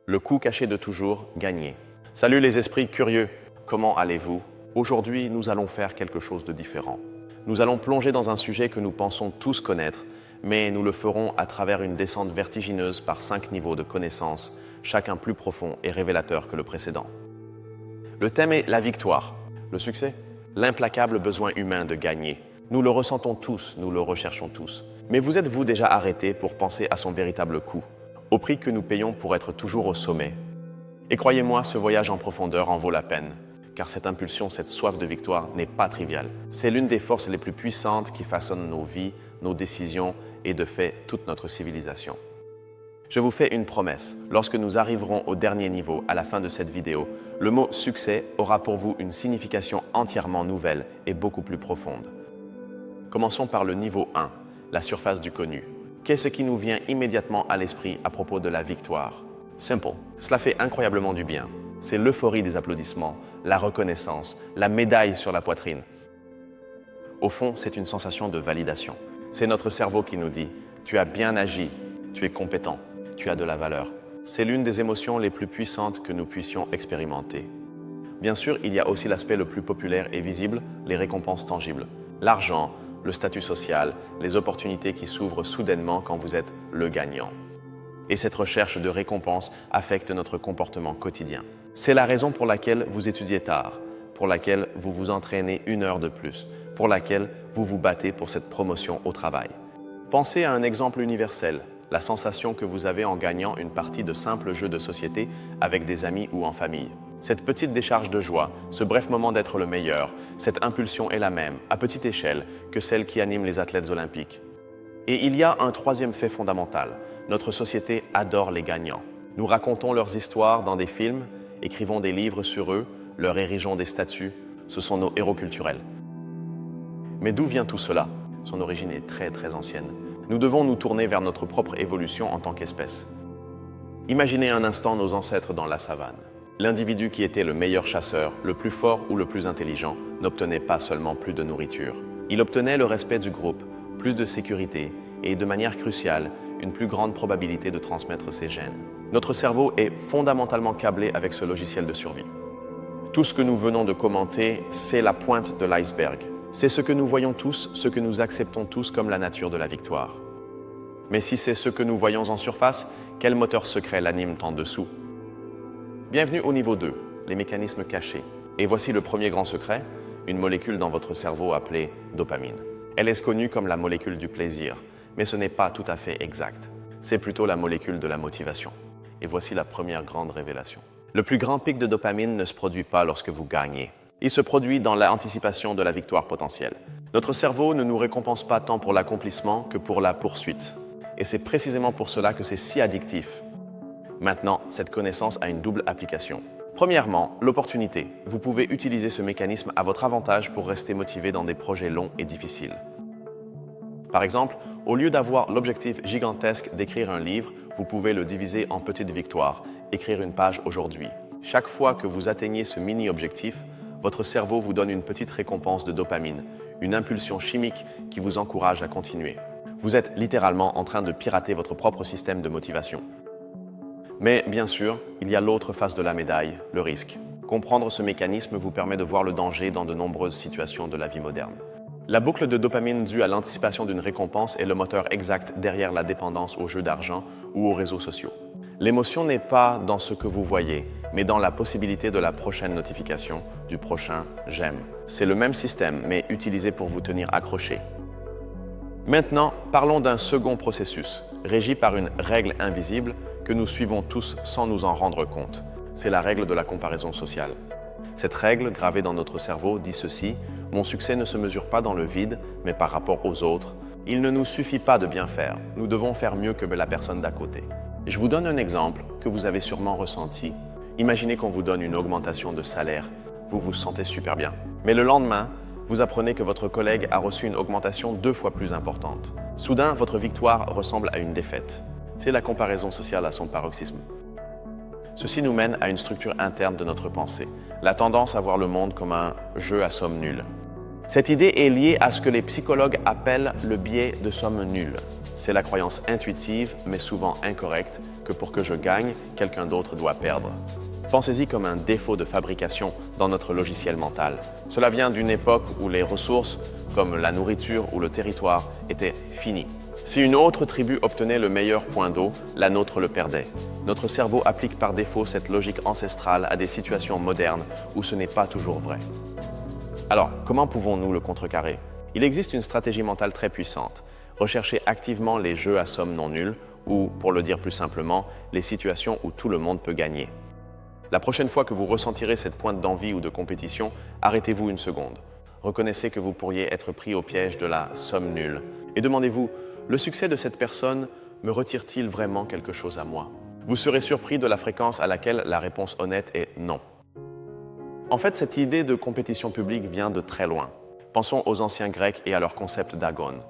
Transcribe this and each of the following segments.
Le coup caché de toujours, gagner. Salut les esprits curieux, comment allez-vous? Aujourd'hui, nous allons faire quelque chose de différent. Nous allons plonger dans un sujet que nous pensons tous connaître, mais nous le ferons à travers une descente vertigineuse par 5 niveaux de connaissances, chacun plus profond et révélateur que le précédent. Le thème est la victoire, le succès, l'implacable besoin humain de gagner. Nous le ressentons tous, nous le recherchons tous. Mais vous êtes-vous déjà arrêté pour penser à son véritable coût, au prix que nous payons pour être toujours au sommet? Et croyez-moi, ce voyage en profondeur en vaut la peine, car cette impulsion, cette soif de victoire n'est pas triviale. C'est l'une des forces les plus puissantes qui façonnent nos vies, nos décisions et de fait toute notre civilisation. Je vous fais une promesse, lorsque nous arriverons au dernier niveau à la fin de cette vidéo, le mot succès aura pour vous une signification entièrement nouvelle et beaucoup plus profonde. Commençons par le niveau 1, la surface du connu. Qu'est-ce qui nous vient immédiatement à l'esprit à propos de la victoire? Simple, cela fait incroyablement du bien. C'est l'euphorie des applaudissements, la reconnaissance, la médaille sur la poitrine. Au fond, c'est une sensation de validation. C'est notre cerveau qui nous dit « tu as bien agi, tu es compétent, tu as de la valeur ». C'est l'une des émotions les plus puissantes que nous puissions expérimenter. Bien sûr, il y a aussi l'aspect le plus populaire et visible, les récompenses tangibles. L'argent, le statut social, les opportunités qui s'ouvrent soudainement quand vous êtes le gagnant. Et cette recherche de récompense affecte notre comportement quotidien. C'est la raison pour laquelle vous étudiez tard, pour laquelle vous vous entraînez 1 heure de plus, pour laquelle vous vous battez pour cette promotion au travail. Pensez à un exemple universel, la sensation que vous avez en gagnant une partie de simple jeu de société avec des amis ou en famille. Cette petite décharge de joie, ce bref moment d'être le meilleur, cette impulsion est la même, à petite échelle, que celle qui anime les athlètes olympiques. Et il y a un troisième fait fondamental. Notre société adore les gagnants. Nous racontons leurs histoires dans des films, écrivons des livres sur eux, leur érigeons des statues. Ce sont nos héros culturels. Mais d'où vient tout cela? Son origine est très ancienne. Nous devons nous tourner vers notre propre évolution en tant qu'espèce. Imaginez un instant nos ancêtres dans la savane. L'individu qui était le meilleur chasseur, le plus fort ou le plus intelligent, n'obtenait pas seulement plus de nourriture. Il obtenait le respect du groupe, plus de sécurité et, de manière cruciale, une plus grande probabilité de transmettre ses gènes. Notre cerveau est fondamentalement câblé avec ce logiciel de survie. Tout ce que nous venons de commenter, c'est la pointe de l'iceberg. C'est ce que nous voyons tous, ce que nous acceptons tous comme la nature de la victoire. Mais si c'est ce que nous voyons en surface, quel moteur secret l'anime en dessous? Bienvenue au niveau 2, les mécanismes cachés. Et voici le premier grand secret, une molécule dans votre cerveau appelée dopamine. Elle est connue comme la molécule du plaisir, mais ce n'est pas tout à fait exact. C'est plutôt la molécule de la motivation. Et voici la première grande révélation. Le plus grand pic de dopamine ne se produit pas lorsque vous gagnez. Il se produit dans l'anticipation de la victoire potentielle. Notre cerveau ne nous récompense pas tant pour l'accomplissement que pour la poursuite. Et c'est précisément pour cela que c'est si addictif. Maintenant, cette connaissance a une double application. Premièrement, l'opportunité. Vous pouvez utiliser ce mécanisme à votre avantage pour rester motivé dans des projets longs et difficiles. Par exemple, au lieu d'avoir l'objectif gigantesque d'écrire un livre, vous pouvez le diviser en petites victoires, écrire une page aujourd'hui. Chaque fois que vous atteignez ce mini-objectif, votre cerveau vous donne une petite récompense de dopamine, une impulsion chimique qui vous encourage à continuer. Vous êtes littéralement en train de pirater votre propre système de motivation. Mais bien sûr, il y a l'autre face de la médaille, le risque. Comprendre ce mécanisme vous permet de voir le danger dans de nombreuses situations de la vie moderne. La boucle de dopamine due à l'anticipation d'une récompense est le moteur exact derrière la dépendance aux jeux d'argent ou aux réseaux sociaux. L'émotion n'est pas dans ce que vous voyez, mais dans la possibilité de la prochaine notification, du prochain « j'aime ». C'est le même système, mais utilisé pour vous tenir accroché. Maintenant, parlons d'un second processus, régi par une règle invisible que nous suivons tous sans nous en rendre compte. C'est la règle de la comparaison sociale. Cette règle, gravée dans notre cerveau, dit ceci: « Mon succès ne se mesure pas dans le vide, mais par rapport aux autres. Il ne nous suffit pas de bien faire, nous devons faire mieux que la personne d'à côté. » Je vous donne un exemple que vous avez sûrement ressenti. Imaginez qu'on vous donne une augmentation de salaire. Vous vous sentez super bien. Mais le lendemain, vous apprenez que votre collègue a reçu une augmentation 2 fois plus importante. Soudain, votre victoire ressemble à une défaite. C'est la comparaison sociale à son paroxysme. Ceci nous mène à une structure interne de notre pensée, la tendance à voir le monde comme un jeu à somme nulle. Cette idée est liée à ce que les psychologues appellent le biais de somme nulle. c'est la croyance intuitive, mais souvent incorrecte, que pour que je gagne, quelqu'un d'autre doit perdre. Pensez-y comme un défaut de fabrication dans notre logiciel mental. Cela vient d'une époque où les ressources, comme la nourriture ou le territoire, étaient finies. Si une autre tribu obtenait le meilleur point d'eau, la nôtre le perdait. Notre cerveau applique par défaut cette logique ancestrale à des situations modernes où ce n'est pas toujours vrai. Alors, comment pouvons-nous le contrecarrer? Il existe une stratégie mentale très puissante. Recherchez activement les jeux à somme non nulle ou, pour le dire plus simplement, les situations où tout le monde peut gagner. La prochaine fois que vous ressentirez cette pointe d'envie ou de compétition, arrêtez-vous une seconde. Reconnaissez que vous pourriez être pris au piège de la somme nulle. Et demandez-vous, le succès de cette personne me retire-t-il vraiment quelque chose à moi? Vous serez surpris de la fréquence à laquelle la réponse honnête est non. En fait, cette idée de compétition publique vient de très loin. Pensons aux anciens Grecs et à leur concept d'agone.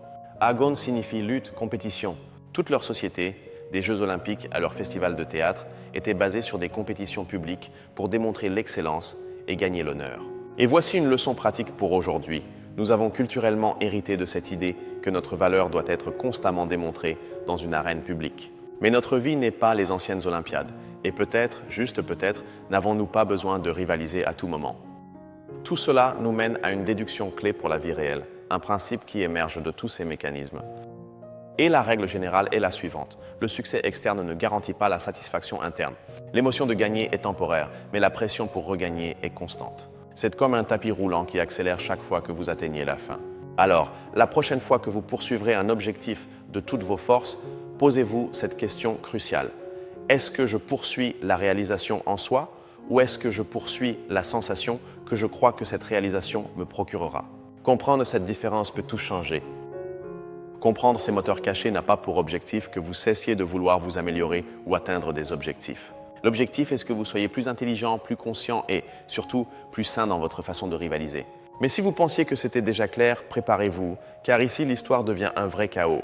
Agone signifie lutte, compétition. Toute leur société, des Jeux olympiques à leur festival de théâtre, était basée sur des compétitions publiques pour démontrer l'excellence et gagner l'honneur. Et voici une leçon pratique pour aujourd'hui. Nous avons culturellement hérité de cette idée que notre valeur doit être constamment démontrée dans une arène publique. Mais notre vie n'est pas les anciennes Olympiades. Et peut-être, juste peut-être, n'avons-nous pas besoin de rivaliser à tout moment. Tout cela nous mène à une déduction clé pour la vie réelle, un principe qui émerge de tous ces mécanismes. Et la règle générale est la suivante. Le succès externe ne garantit pas la satisfaction interne. L'émotion de gagner est temporaire, mais la pression pour regagner est constante. C'est comme un tapis roulant qui accélère chaque fois que vous atteignez la fin. Alors, la prochaine fois que vous poursuivrez un objectif de toutes vos forces, posez-vous cette question cruciale. Est-ce que je poursuis la réalisation en soi ou est-ce que je poursuis la sensation que je crois que cette réalisation me procurera? Comprendre cette différence peut tout changer. Comprendre ces moteurs cachés n'a pas pour objectif que vous cessiez de vouloir vous améliorer ou atteindre des objectifs. L'objectif est que vous soyez plus intelligent, plus conscient et, surtout, plus sain dans votre façon de rivaliser. Mais si vous pensiez que c'était déjà clair, préparez-vous, car ici l'histoire devient un vrai chaos.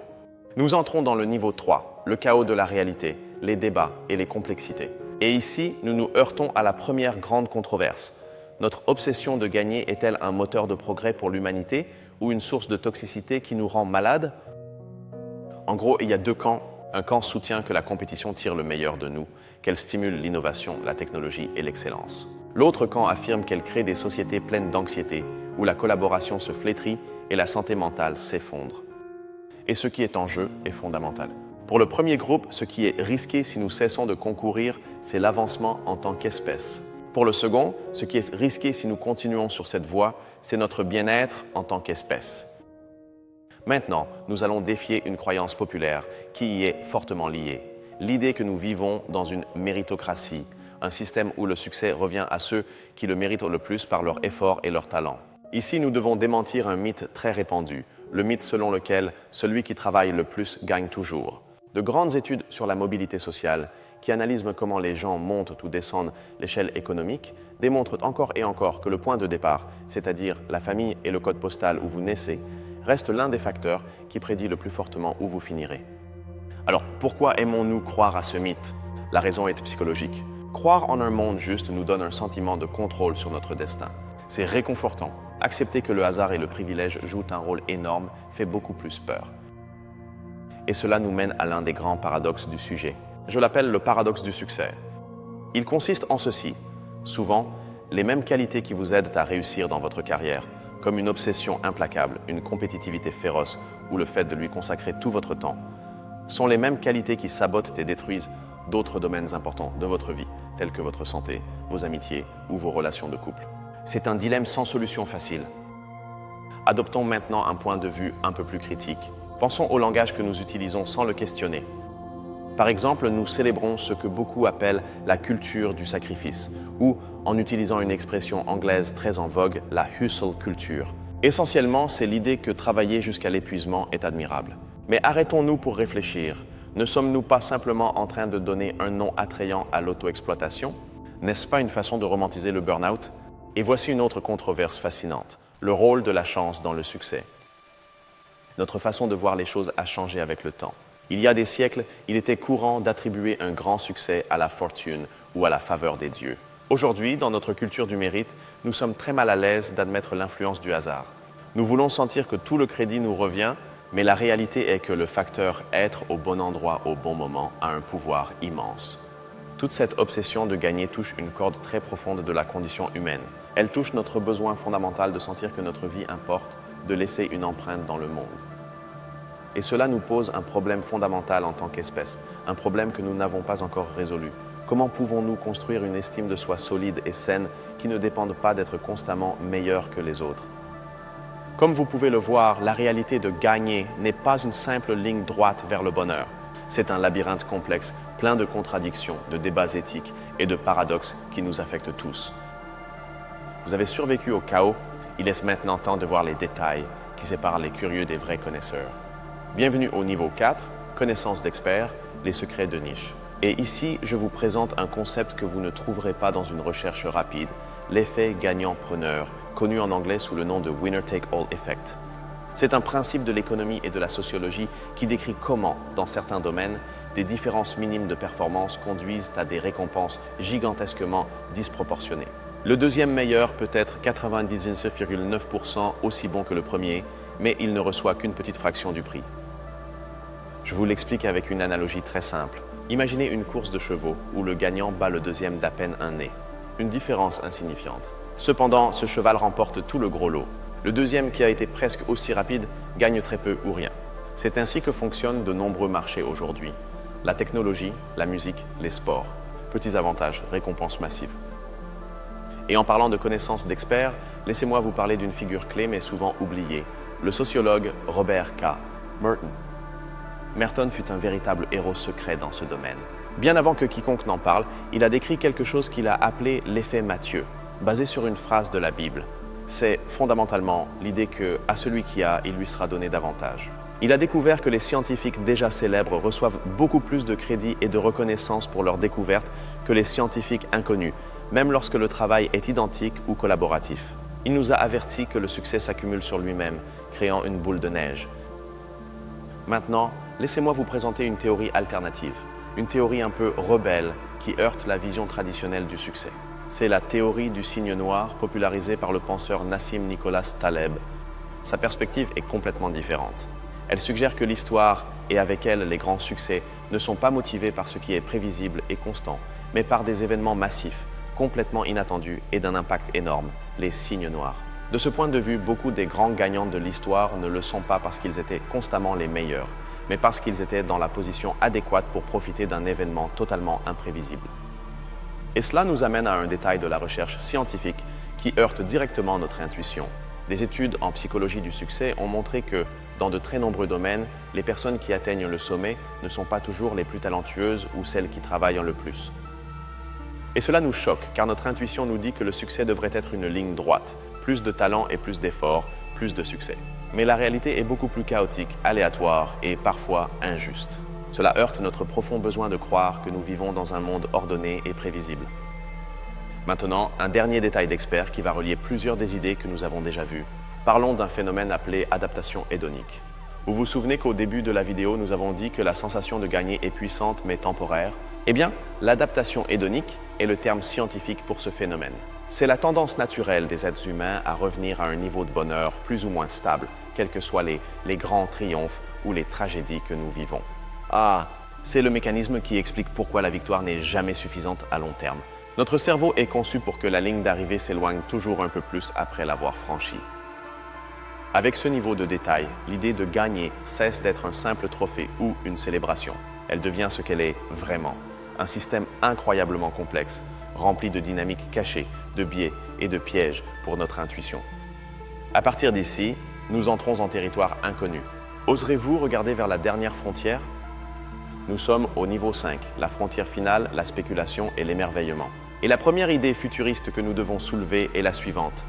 Nous entrons dans le niveau 3, le chaos de la réalité, les débats et les complexités. Et ici, nous nous heurtons à la première grande controverse. Notre obsession de gagner est-elle un moteur de progrès pour l'humanité ou une source de toxicité qui nous rend malades? En gros, il y a deux camps. Un camp soutient que la compétition tire le meilleur de nous, qu'elle stimule l'innovation, la technologie et l'excellence. L'autre camp affirme qu'elle crée des sociétés pleines d'anxiété, où la collaboration se flétrit et la santé mentale s'effondre. Et ce qui est en jeu est fondamental. Pour le premier groupe, ce qui est risqué si nous cessons de concourir, c'est l'avancement en tant qu'espèce. Pour le second, ce qui est risqué si nous continuons sur cette voie, c'est notre bien-être en tant qu'espèce. Maintenant, nous allons défier une croyance populaire qui y est fortement liée. L'idée que nous vivons dans une méritocratie, un système où le succès revient à ceux qui le méritent le plus par leur effort et leur talent. Ici, nous devons démentir un mythe très répandu, le mythe selon lequel celui qui travaille le plus gagne toujours. De grandes études sur la mobilité sociale, qui analysent comment les gens montent ou descendent l'échelle économique, démontrent encore et encore que le point de départ, c'est-à-dire la famille et le code postal où vous naissez, reste l'un des facteurs qui prédit le plus fortement où vous finirez. Alors, pourquoi aimons-nous croire à ce mythe? La raison est psychologique. Croire en un monde juste nous donne un sentiment de contrôle sur notre destin. C'est réconfortant. Accepter que le hasard et le privilège jouent un rôle énorme fait beaucoup plus peur. Et cela nous mène à l'un des grands paradoxes du sujet. Je l'appelle le paradoxe du succès. Il consiste en ceci. Souvent, les mêmes qualités qui vous aident à réussir dans votre carrière, comme une obsession implacable, une compétitivité féroce ou le fait de lui consacrer tout votre temps, sont les mêmes qualités qui sabotent et détruisent d'autres domaines importants de votre vie, tels que votre santé, vos amitiés ou vos relations de couple. C'est un dilemme sans solution facile. Adoptons maintenant un point de vue un peu plus critique. Pensons au langage que nous utilisons sans le questionner. Par exemple, nous célébrons ce que beaucoup appellent la culture du sacrifice, ou, en utilisant une expression anglaise très en vogue, la hustle culture. Essentiellement, c'est l'idée que travailler jusqu'à l'épuisement est admirable. Mais arrêtons-nous pour réfléchir. Ne sommes-nous pas simplement en train de donner un nom attrayant à l'auto-exploitation? N'est-ce pas une façon de romantiser le burn-out? Et voici une autre controverse fascinante, le rôle de la chance dans le succès. Notre façon de voir les choses a changé avec le temps. Il y a des siècles, il était courant d'attribuer un grand succès à la fortune ou à la faveur des dieux. Aujourd'hui, dans notre culture du mérite, nous sommes très mal à l'aise d'admettre l'influence du hasard. Nous voulons sentir que tout le crédit nous revient, Mais la réalité est que le facteur être au bon endroit au bon moment a un pouvoir immense. Toute cette obsession de gagner touche une corde très profonde de la condition humaine. Elle touche notre besoin fondamental de sentir que notre vie importe, de laisser une empreinte dans le monde. Et cela nous pose un problème fondamental en tant qu'espèce, un problème que nous n'avons pas encore résolu. Comment pouvons-nous construire une estime de soi solide et saine qui ne dépende pas d'être constamment meilleur que les autres? Comme vous pouvez le voir, la réalité de gagner n'est pas une simple ligne droite vers le bonheur. C'est un labyrinthe complexe, plein de contradictions, de débats éthiques et de paradoxes qui nous affectent tous. Vous avez survécu au chaos, il est maintenant temps de voir les détails qui séparent les curieux des vrais connaisseurs. Bienvenue au niveau 4, connaissance d'experts, les secrets de niche. Et ici, je vous présente un concept que vous ne trouverez pas dans une recherche rapide, l'effet gagnant-preneur, connu en anglais sous le nom de Winner-Take-All Effect. C'est un principe de l'économie et de la sociologie qui décrit comment, dans certains domaines, des différences minimes de performance conduisent à des récompenses gigantesquement disproportionnées. Le deuxième meilleur peut être 99,9% aussi bon que le premier, mais il ne reçoit qu'une petite fraction du prix. Je vous l'explique avec une analogie très simple. Imaginez une course de chevaux où le gagnant bat le deuxième d'à peine un nez. Une différence insignifiante. Cependant, ce cheval remporte tout le gros lot. Le deuxième, qui a été presque aussi rapide, gagne très peu ou rien. C'est ainsi que fonctionnent de nombreux marchés aujourd'hui. La technologie, la musique, les sports. Petits avantages, récompenses massives. Et en parlant de connaissances d'experts, laissez-moi vous parler d'une figure clé mais souvent oubliée, le sociologue Robert K. Merton. Merton fut un véritable héros secret dans ce domaine. Bien avant que quiconque n'en parle, il a décrit quelque chose qu'il a appelé l'effet Matthieu, basé sur une phrase de la Bible. C'est fondamentalement l'idée que, à celui qui a, il lui sera donné davantage. Il a découvert que les scientifiques déjà célèbres reçoivent beaucoup plus de crédit et de reconnaissance pour leurs découvertes que les scientifiques inconnus, même lorsque le travail est identique ou collaboratif. Il nous a avertis que le succès s'accumule sur lui-même, créant une boule de neige. Maintenant, laissez-moi vous présenter une théorie alternative, une théorie un peu rebelle qui heurte la vision traditionnelle du succès. C'est la théorie du signe noir popularisée par le penseur Nassim Nicholas Taleb. Sa perspective est complètement différente. Elle suggère que l'histoire, et avec elle les grands succès, ne sont pas motivés par ce qui est prévisible et constant, mais par des événements massifs, complètement inattendus et d'un impact énorme, les signes noirs. De ce point de vue, beaucoup des grands gagnants de l'histoire ne le sont pas parce qu'ils étaient constamment les meilleurs, mais parce qu'ils étaient dans la position adéquate pour profiter d'un événement totalement imprévisible. Et cela nous amène à un détail de la recherche scientifique qui heurte directement notre intuition. Des études en psychologie du succès ont montré que, dans de très nombreux domaines, les personnes qui atteignent le sommet ne sont pas toujours les plus talentueuses ou celles qui travaillent le plus. Et cela nous choque, car notre intuition nous dit que le succès devrait être une ligne droite, plus de talent et plus d'efforts, plus de succès. Mais la réalité est beaucoup plus chaotique, aléatoire et parfois injuste. Cela heurte notre profond besoin de croire que nous vivons dans un monde ordonné et prévisible. Maintenant, un dernier détail d'expert qui va relier plusieurs des idées que nous avons déjà vues. Parlons d'un phénomène appelé adaptation hédonique. Vous vous souvenez qu'au début de la vidéo, nous avons dit que la sensation de gagner est puissante mais temporaire? Eh bien, l'adaptation hédonique est le terme scientifique pour ce phénomène. C'est la tendance naturelle des êtres humains à revenir à un niveau de bonheur plus ou moins stable, quels que soient les grands triomphes ou les tragédies que nous vivons. Ah, c'est le mécanisme qui explique pourquoi la victoire n'est jamais suffisante à long terme. Notre cerveau est conçu pour que la ligne d'arrivée s'éloigne toujours un peu plus après l'avoir franchie. Avec ce niveau de détail, l'idée de gagner cesse d'être un simple trophée ou une célébration. Elle devient ce qu'elle est vraiment, un système incroyablement complexe, rempli de dynamiques cachées, de biais et de pièges pour notre intuition. À partir d'ici, nous entrons en territoire inconnu. Oserez-vous regarder vers la dernière frontière? Nous sommes au niveau 5, la frontière finale, la spéculation et l'émerveillement. Et la première idée futuriste que nous devons soulever est la suivante.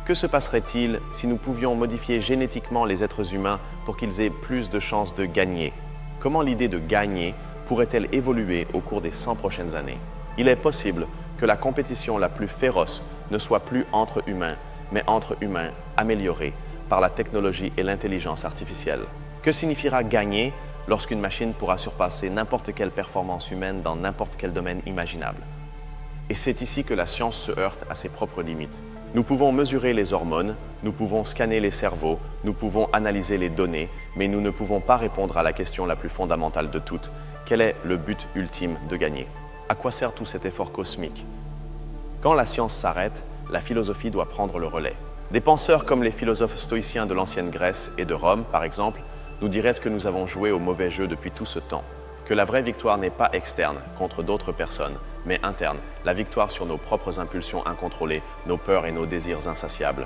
Que se passerait-il si nous pouvions modifier génétiquement les êtres humains pour qu'ils aient plus de chances de gagner? Comment l'idée de gagner pourrait-elle évoluer au cours des 100 prochaines années? Il est possible que la compétition la plus féroce ne soit plus entre humains, mais entre humains améliorés par la technologie et l'intelligence artificielle. Que signifiera gagner lorsqu'une machine pourra surpasser n'importe quelle performance humaine dans n'importe quel domaine imaginable? Et c'est ici que la science se heurte à ses propres limites. Nous pouvons mesurer les hormones, nous pouvons scanner les cerveaux, nous pouvons analyser les données, mais nous ne pouvons pas répondre à la question la plus fondamentale de toutes. Quel est le but ultime de gagner? À quoi sert tout cet effort cosmique? Quand la science s'arrête, la philosophie doit prendre le relais. Des penseurs comme les philosophes stoïciens de l'ancienne Grèce et de Rome, par exemple, nous diraient que nous avons joué au mauvais jeu depuis tout ce temps, que la vraie victoire n'est pas externe contre d'autres personnes, mais interne, la victoire sur nos propres impulsions incontrôlées, nos peurs et nos désirs insatiables.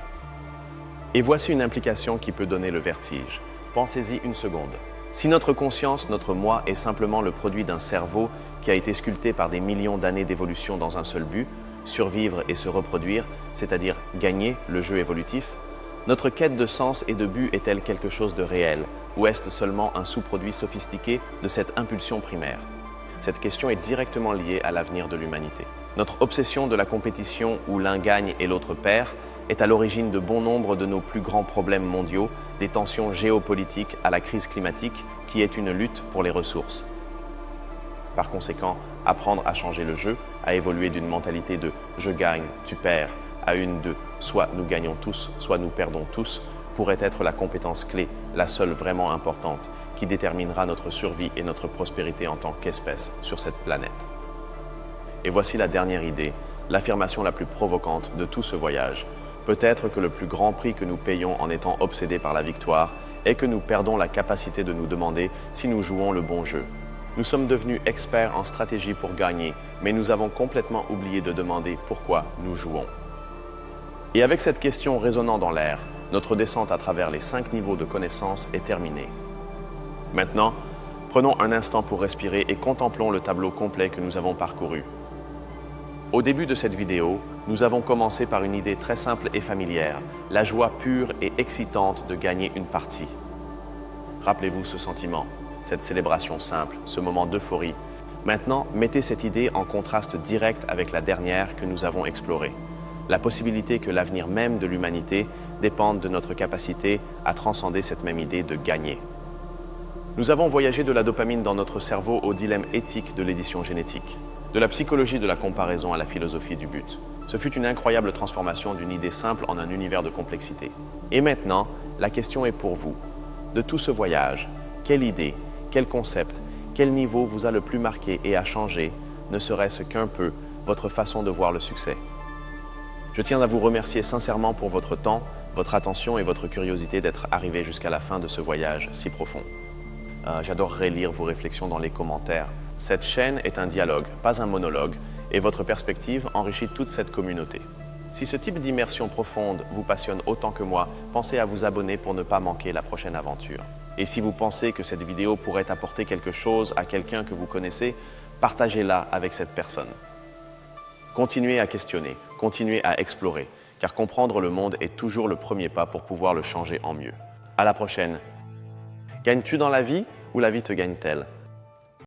Et voici une implication qui peut donner le vertige. Pensez-y une seconde. Si notre conscience, notre moi, est simplement le produit d'un cerveau qui a été sculpté par des millions d'années d'évolution dans un seul but, survivre et se reproduire, c'est-à-dire gagner le jeu évolutif, notre quête de sens et de but est-elle quelque chose de réel, ou est-ce seulement un sous-produit sophistiqué de cette impulsion primaire? Cette question est directement liée à l'avenir de l'humanité. Notre obsession de la compétition où l'un gagne et l'autre perd est à l'origine de bon nombre de nos plus grands problèmes mondiaux, des tensions géopolitiques à la crise climatique qui est une lutte pour les ressources. Par conséquent, apprendre à changer le jeu, à évoluer d'une mentalité de « je gagne, tu perds » à une de « soit nous gagnons tous, soit nous perdons tous » pourrait être la compétence clé, la seule vraiment importante, qui déterminera notre survie et notre prospérité en tant qu'espèce sur cette planète. Et voici la dernière idée, l'affirmation la plus provocante de tout ce voyage. Peut-être que le plus grand prix que nous payons en étant obsédés par la victoire est que nous perdons la capacité de nous demander si nous jouons le bon jeu. Nous sommes devenus experts en stratégie pour gagner, mais nous avons complètement oublié de demander pourquoi nous jouons. Et avec cette question résonnant dans l'air, notre descente à travers les 5 niveaux de connaissance est terminée. Maintenant, prenons un instant pour respirer et contemplons le tableau complet que nous avons parcouru. Au début de cette vidéo, nous avons commencé par une idée très simple et familière, la joie pure et excitante de gagner une partie. Rappelez-vous ce sentiment, cette célébration simple, ce moment d'euphorie. Maintenant, mettez cette idée en contraste direct avec la dernière que nous avons explorée. La possibilité que l'avenir même de l'humanité dépende de notre capacité à transcender cette même idée de gagner. Nous avons voyagé de la dopamine dans notre cerveau au dilemme éthique de l'édition génétique, de la psychologie de la comparaison à la philosophie du but. Ce fut une incroyable transformation d'une idée simple en un univers de complexité. Et maintenant, la question est pour vous. De tout ce voyage, quelle idée, quel concept, quel niveau vous a le plus marqué et a changé, ne serait-ce qu'un peu, votre façon de voir le succès? Je tiens à vous remercier sincèrement pour votre temps, votre attention et votre curiosité d'être arrivé jusqu'à la fin de ce voyage si profond. J'adorerais lire vos réflexions dans les commentaires. Cette chaîne est un dialogue, pas un monologue, et votre perspective enrichit toute cette communauté. Si ce type d'immersion profonde vous passionne autant que moi, pensez à vous abonner pour ne pas manquer la prochaine aventure. Et si vous pensez que cette vidéo pourrait apporter quelque chose à quelqu'un que vous connaissez, partagez-la avec cette personne. Continuez à questionner, continuez à explorer, car comprendre le monde est toujours le premier pas pour pouvoir le changer en mieux. À la prochaine. Gagnes-tu dans la vie ou la vie te gagne-t-elle?